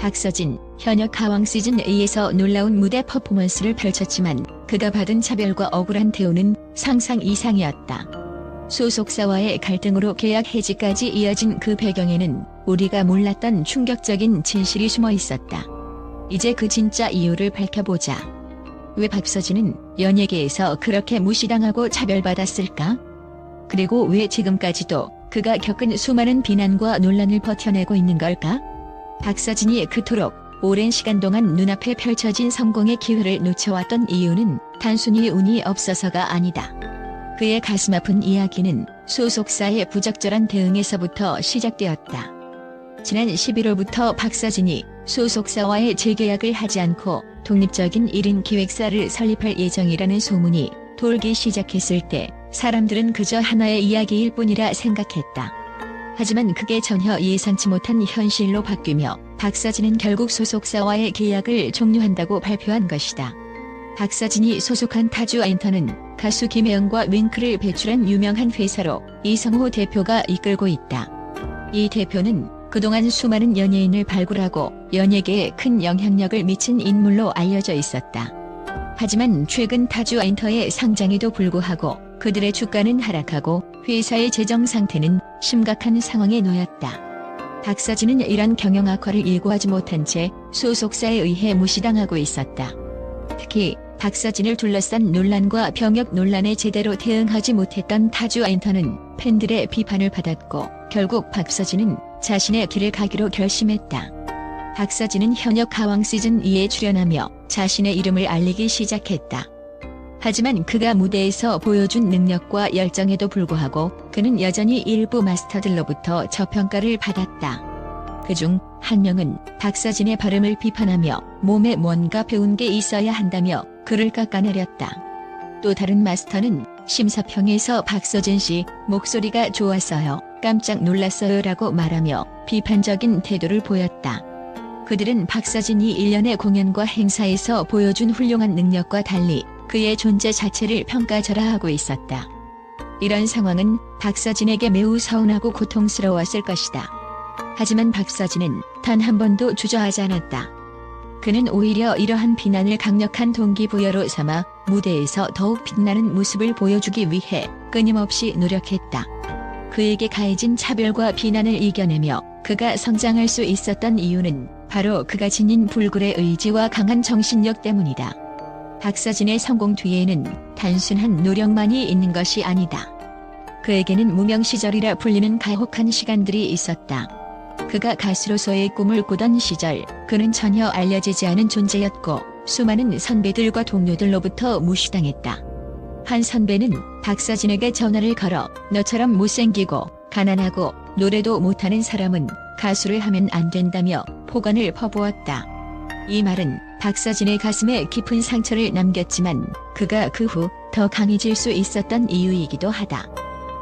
박서진, 현역 가왕 시즌2에서 놀라운 무대 퍼포먼스를 펼쳤지만 그가 받은 차별과 억울한 대우는 상상 이상이었다. 소속사와의 갈등으로 계약 해지까지 이어진 그 배경에는 우리가 몰랐던 충격적인 진실이 숨어 있었다. 이제 그 진짜 이유를 밝혀보자. 왜 박서진은 연예계에서 그렇게 무시당하고 차별받았을까? 그리고 왜 지금까지도 그가 겪은 수많은 비난과 논란을 버텨내고 있는 걸까? 박서진이 그토록 오랜 시간 동안 눈앞에 펼쳐진 성공의 기회를 놓쳐왔던 이유는 단순히 운이 없어서가 아니다. 그의 가슴 아픈 이야기는 소속사의 부적절한 대응에서부터 시작되었다. 지난 11월부터 박서진이 소속사와의 재계약을 하지 않고 독립적인 1인 기획사를 설립할 예정이라는 소문이 돌기 시작했을 때 사람들은 그저 하나의 이야기일 뿐이라 생각했다. 하지만 그게 전혀 예상치 못한 현실로 바뀌며 박서진은 결국 소속사와의 계약을 종료한다고 발표한 것이다. 박서진이 소속한 타주엔터는 가수 김혜영과 윙크를 배출한 유명한 회사로 이성호 대표가 이끌고 있다. 이 대표는 그동안 수많은 연예인을 발굴하고 연예계에 큰 영향력을 미친 인물로 알려져 있었다. 하지만 최근 타주엔터의 상장에도 불구하고 그들의 주가는 하락하고 회사의 재정 상태는 심각한 상황에 놓였다. 박서진은 이런 경영 악화를 예고하지 못한 채 소속사에 의해 무시당하고 있었다. 특히 박서진을 둘러싼 논란과 병역 논란에 제대로 대응하지 못했던 타주엔터는 팬들의 비판을 받았고 결국 박서진은 자신의 길을 가기로 결심했다. 박서진은 현역 가왕 시즌2에 출연하며 자신의 이름을 알리기 시작했다. 하지만 그가 무대에서 보여준 능력과 열정에도 불구하고 그는 여전히 일부 마스터들로부터 저평가를 받았다. 그중 한 명은 박서진의 발음을 비판하며 몸에 뭔가 배운 게 있어야 한다며 그를 깎아내렸다. 또 다른 마스터는 심사평에서 박서진 씨 목소리가 좋았어요. 깜짝 놀랐어요 라고 말하며 비판적인 태도를 보였다. 그들은 박서진이 일련의 공연과 행사에서 보여준 훌륭한 능력과 달리 그의 존재 자체를 평가절하하고 있었다. 이런 상황은 박서진에게 매우 서운하고 고통스러웠을 것이다. 하지만 박서진은 단 한 번도 주저하지 않았다. 그는 오히려 이러한 비난을 강력한 동기부여로 삼아 무대에서 더욱 빛나는 모습을 보여주기 위해 끊임없이 노력했다. 그에게 가해진 차별과 비난을 이겨내며 그가 성장할 수 있었던 이유는 바로 그가 지닌 불굴의 의지와 강한 정신력 때문이다. 박서진의 성공 뒤에는 단순한 노력만이 있는 것이 아니다. 그에게는 무명 시절이라 불리는 가혹한 시간들이 있었다. 그가 가수로서의 꿈을 꾸던 시절 그는 전혀 알려지지 않은 존재였고 수많은 선배들과 동료들로부터 무시당했다. 한 선배는 박서진에게 전화를 걸어 너처럼 못생기고 가난하고 노래도 못하는 사람은 가수를 하면 안 된다며 폭언을 퍼부었다. 이 말은 박서진의 가슴에 깊은 상처를 남겼지만 그가 그 후 더 강해질 수 있었던 이유이기도 하다.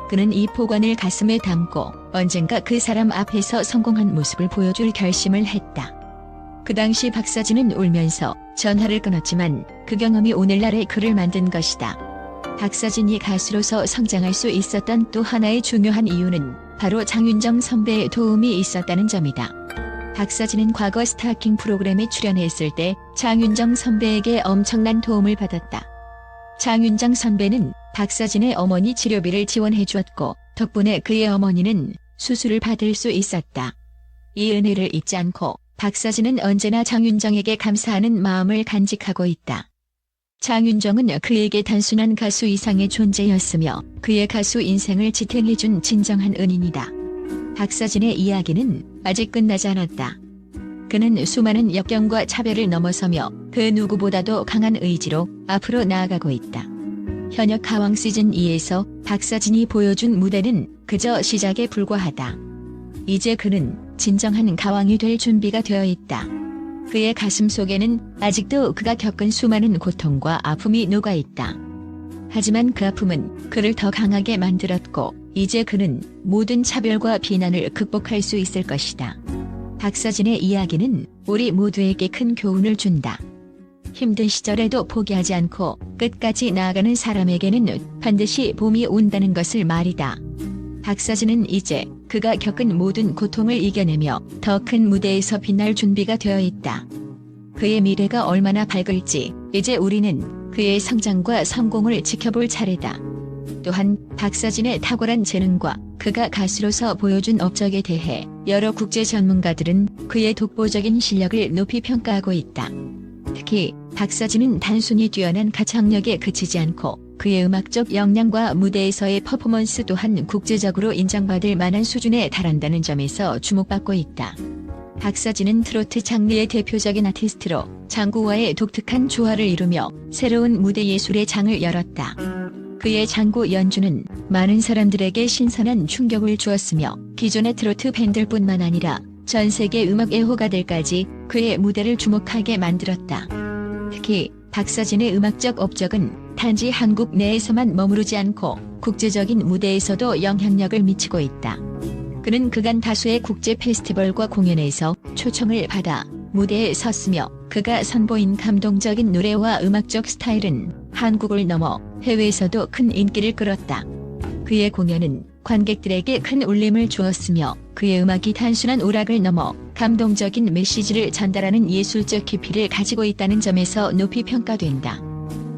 그는 이 폭언을 가슴에 담고 언젠가 그 사람 앞에서 성공한 모습을 보여줄 결심을 했다. 그 당시 박서진은 울면서 전화를 끊었지만 그 경험이 오늘날의 그를 만든 것이다. 박서진이 가수로서 성장할 수 있었던 또 하나의 중요한 이유는 바로 장윤정 선배의 도움이 있었다는 점이다. 박서진은 과거 스타킹 프로그램에 출연했을 때 장윤정 선배에게 엄청난 도움을 받았다. 장윤정 선배는 박서진의 어머니 치료비를 지원해 주었고 덕분에 그의 어머니는 수술을 받을 수 있었다. 이 은혜를 잊지 않고 박서진은 언제나 장윤정에게 감사하는 마음을 간직하고 있다. 장윤정은 그에게 단순한 가수 이상의 존재였으며 그의 가수 인생을 지탱해준 진정한 은인이다. 박서진의 이야기는 아직 끝나지 않았다. 그는 수많은 역경과 차별을 넘어서며 그 누구보다도 강한 의지로 앞으로 나아가고 있다. 현역 가왕 시즌2에서 박서진이 보여준 무대는 그저 시작에 불과하다. 이제 그는 진정한 가왕이 될 준비가 되어 있다. 그의 가슴 속에는 아직도 그가 겪은 수많은 고통과 아픔이 녹아있다. 하지만 그 아픔은 그를 더 강하게 만들었고 이제 그는 모든 차별과 비난을 극복할 수 있을 것이다. 박서진의 이야기는 우리 모두에게 큰 교훈을 준다. 힘든 시절에도 포기하지 않고 끝까지 나아가는 사람에게는 반드시 봄이 온다는 것을 말이다. 박서진은 이제 그 그가 겪은 모든 고통을 이겨내며 더 큰 무대에서 빛날 준비가 되어 있다. 그의 미래가 얼마나 밝을지 이제 우리는 그의 성장과 성공을 지켜볼 차례다. 또한 박서진의 탁월한 재능과 그가 가수로서 보여준 업적에 대해 여러 국제 전문가들은 그의 독보적인 실력을 높이 평가하고 있다. 특히 박서진은 단순히 뛰어난 가창력에 그치지 않고 그의 음악적 역량과 무대에서의 퍼포먼스 또한 국제적으로 인정받을 만한 수준에 달한다는 점에서 주목받고 있다. 박서진은 트로트 장르의 대표적인 아티스트로 장구와의 독특한 조화를 이루며 새로운 무대 예술의 장을 열었다. 그의 장구 연주는 많은 사람들에게 신선한 충격을 주었으며 기존의 트로트 팬들뿐만 아니라 전 세계 음악 애호가들까지 그의 무대를 주목하게 만들었다. 특히 박서진의 음악적 업적은 단지 한국 내에서만 머무르지 않고 국제적인 무대에서도 영향력을 미치고 있다. 그는 그간 다수의 국제 페스티벌과 공연에서 초청을 받아 무대에 섰으며 그가 선보인 감동적인 노래와 음악적 스타일은 한국을 넘어 해외에서도 큰 인기를 끌었다. 그의 공연은 관객들에게 큰 울림을 주었으며 그의 음악이 단순한 오락을 넘어 감동적인 메시지를 전달하는 예술적 깊이를 가지고 있다는 점에서 높이 평가된다.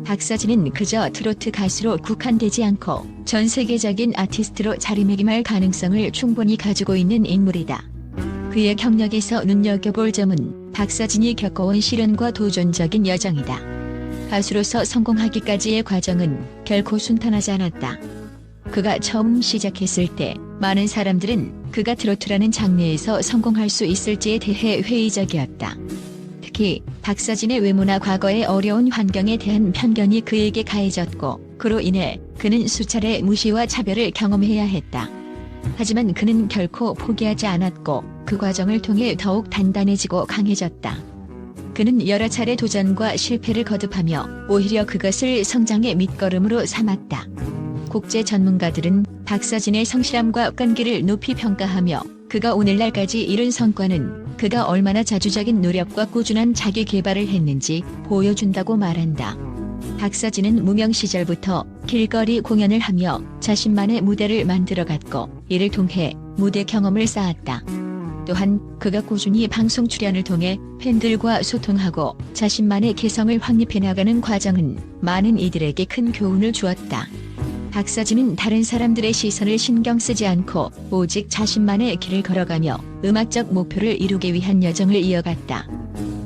박서진은 그저 트로트 가수로 국한되지 않고 전 세계적인 아티스트로 자리매김할 가능성을 충분히 가지고 있는 인물이다. 그의 경력에서 눈여겨볼 점은 박서진이 겪어온 시련과 도전적인 여정이다. 가수로서 성공하기까지의 과정은 결코 순탄하지 않았다. 그가 처음 시작했을 때 많은 사람들은 그가 트로트라는 장르에서 성공할 수 있을지에 대해 회의적이었다. 특히 박서진의 외모나 과거의 어려운 환경에 대한 편견이 그에게 가해졌고 그로 인해 그는 수차례 무시와 차별을 경험해야 했다. 하지만 그는 결코 포기하지 않았고 그 과정을 통해 더욱 단단해지고 강해졌다. 그는 여러 차례 도전과 실패를 거듭하며 오히려 그것을 성장의 밑거름으로 삼았다. 국제 전문가들은 박서진의 성실함과 끈기를 높이 평가하며 그가 오늘날까지 이룬 성과는 그가 얼마나 자주적인 노력과 꾸준한 자기 개발을 했는지 보여준다고 말한다. 박서진은 무명 시절부터 길거리 공연을 하며 자신만의 무대를 만들어갔고 이를 통해 무대 경험을 쌓았다. 또한 그가 꾸준히 방송 출연을 통해 팬들과 소통하고 자신만의 개성을 확립해 나가는 과정은 많은 이들에게 큰 교훈을 주었다. 박서진은 다른 사람들의 시선을 신경 쓰지 않고 오직 자신만의 길을 걸어가며 음악적 목표를 이루기 위한 여정을 이어갔다.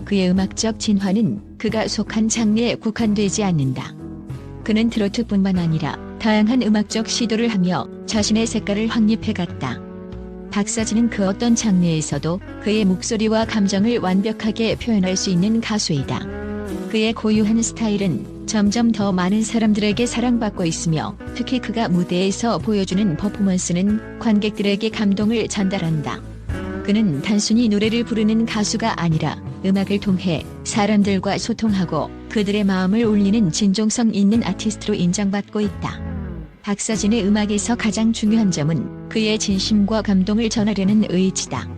그의 음악적 진화는 그가 속한 장르에 국한되지 않는다. 그는 트로트뿐만 아니라 다양한 음악적 시도를 하며 자신의 색깔을 확립해갔다. 박서진은 그 어떤 장르에서도 그의 목소리와 감정을 완벽하게 표현할 수 있는 가수이다. 그의 고유한 스타일은 점점 더 많은 사람들에게 사랑받고 있으며 특히 그가 무대에서 보여주는 퍼포먼스는 관객들에게 감동을 전달한다. 그는 단순히 노래를 부르는 가수가 아니라 음악을 통해 사람들과 소통하고 그들의 마음을 울리는 진정성 있는 아티스트로 인정받고 있다. 박서진의 음악에서 가장 중요한 점은 그의 진심과 감동을 전하려는 의지다.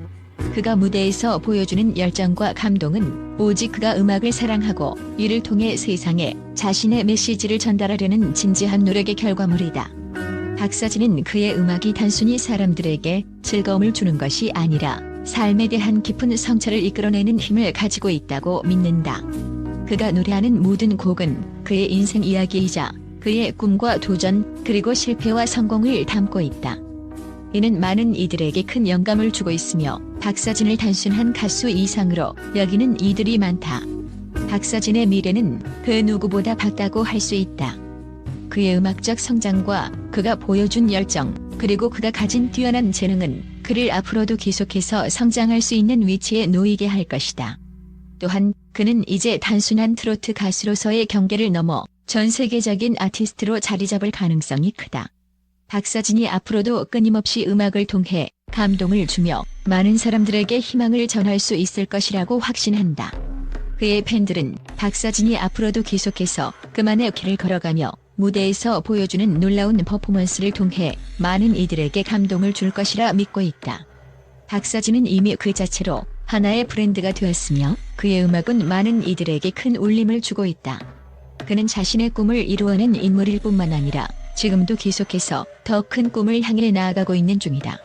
그가 무대에서 보여주는 열정과 감동은 오직 그가 음악을 사랑하고 이를 통해 세상에 자신의 메시지를 전달하려는 진지한 노력의 결과물이다. 박서진은 그의 음악이 단순히 사람들에게 즐거움을 주는 것이 아니라 삶에 대한 깊은 성찰을 이끌어내는 힘을 가지고 있다고 믿는다. 그가 노래하는 모든 곡은 그의 인생 이야기이자 그의 꿈과 도전 그리고 실패와 성공을 담고 있다. 이는 많은 이들에게 큰 영감을 주고 있으며 박서진을 단순한 가수 이상으로 여기는 이들이 많다. 박서진의 미래는 그 누구보다 밝다고 할 수 있다. 그의 음악적 성장과 그가 보여준 열정 그리고 그가 가진 뛰어난 재능은 그를 앞으로도 계속해서 성장할 수 있는 위치에 놓이게 할 것이다. 또한 그는 이제 단순한 트로트 가수로서의 경계를 넘어 전 세계적인 아티스트로 자리 잡을 가능성이 크다. 박서진이 앞으로도 끊임없이 음악을 통해 감동을 주며 많은 사람들에게 희망을 전할 수 있을 것이라고 확신한다. 그의 팬들은 박서진이 앞으로도 계속해서 그만의 길을 걸어가며 무대에서 보여주는 놀라운 퍼포먼스를 통해 많은 이들에게 감동을 줄 것이라 믿고 있다. 박서진은 이미 그 자체로 하나의 브랜드가 되었으며 그의 음악은 많은 이들에게 큰 울림을 주고 있다. 그는 자신의 꿈을 이루어낸 인물일 뿐만 아니라 지금도 계속해서 더 큰 꿈을 향해 나아가고 있는 중이다.